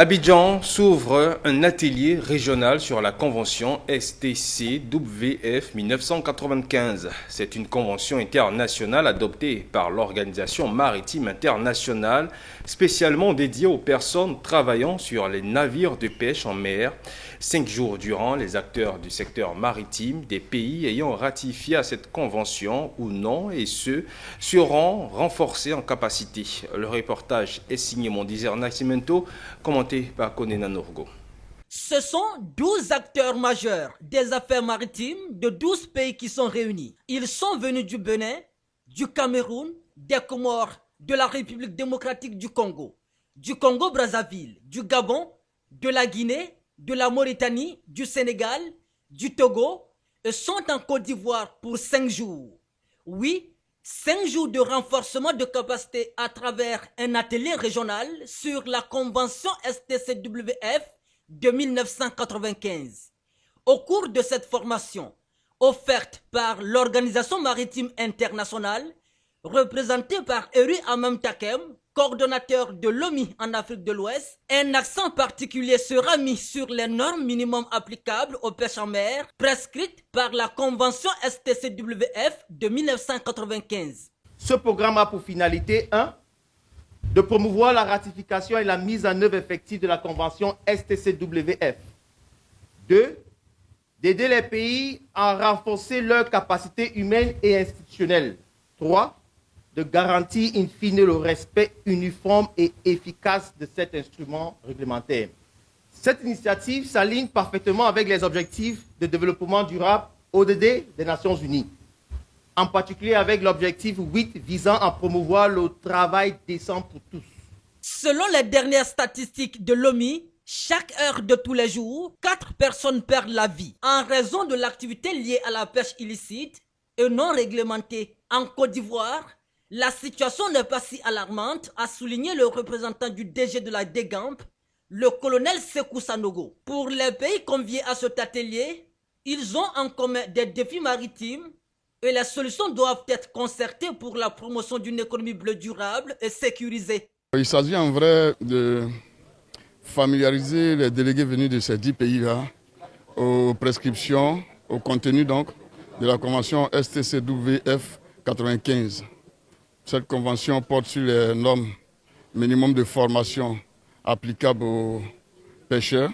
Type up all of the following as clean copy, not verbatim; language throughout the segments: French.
Abidjan s'ouvre un atelier régional sur la convention STCWF 1995. C'est une convention internationale adoptée par l'Organisation maritime internationale, spécialement dédiée aux personnes travaillant sur les navires de pêche en mer. 5 jours durant, les acteurs du secteur maritime des pays ayant ratifié à cette convention ou non, et ceux seront renforcés en capacité. Le reportage est signé Mondizer Nascimento, commenté par Konena Norgo. Ce sont 12 acteurs majeurs des affaires maritimes de 12 pays qui sont réunis. Ils sont venus du Bénin, du Cameroun, des Comores, de la République démocratique du Congo-Brazzaville, du Gabon, de la Guinée, de la Mauritanie, du Sénégal, du Togo et sont en Côte d'Ivoire pour 5 jours. Oui, 5 jours de renforcement de capacité à travers un atelier régional sur la convention STCWF de 1995. Au cours de cette formation, offerte par l'Organisation maritime internationale, représentée par Eri Amam Takem, coordonnateur de l'OMI en Afrique de l'Ouest, un accent particulier sera mis sur les normes minimum applicables aux pêches en mer prescrites par la Convention STCWF de 1995. Ce programme a pour finalité 1. De promouvoir la ratification et la mise en œuvre effective de la Convention STCWF. 2. D'aider les pays à renforcer leurs capacités humaines et institutionnelles. 3. De garantir in fine le respect uniforme et efficace de cet instrument réglementaire. Cette initiative s'aligne parfaitement avec les objectifs de développement durable ODD des Nations Unies, en particulier avec l'objectif 8 visant à promouvoir le travail décent pour tous. Selon les dernières statistiques de l'OMI, chaque heure de tous les jours, 4 personnes perdent la vie en raison de l'activité liée à la pêche illicite et non réglementée. En Côte d'Ivoire, la situation n'est pas si alarmante, a souligné le représentant du DG de la DEGAMP, le colonel Sekou Sanogo. Pour les pays conviés à cet atelier, ils ont en commun des défis maritimes et les solutions doivent être concertées pour la promotion d'une économie bleue durable et sécurisée. Il s'agit en vrai de familiariser les délégués venus de ces 10 pays-là aux prescriptions, au contenu donc de la convention STCWF 95. Cette convention porte sur les normes minimum de formation applicables aux pêcheurs.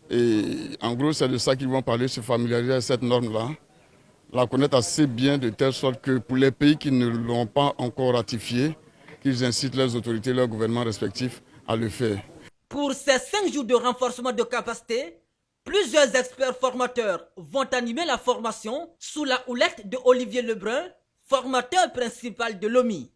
Et en gros, c'est de ça qu'ils vont parler, se familiariser avec cette norme-là, la connaître assez bien de telle sorte que pour les pays qui ne l'ont pas encore ratifiée, qu'ils incitent leurs autorités, leurs gouvernements respectifs à le faire. Pour ces 5 jours de renforcement de capacité, plusieurs experts formateurs vont animer la formation sous la houlette de Olivier Lebrun, formateur principal de l'OMI.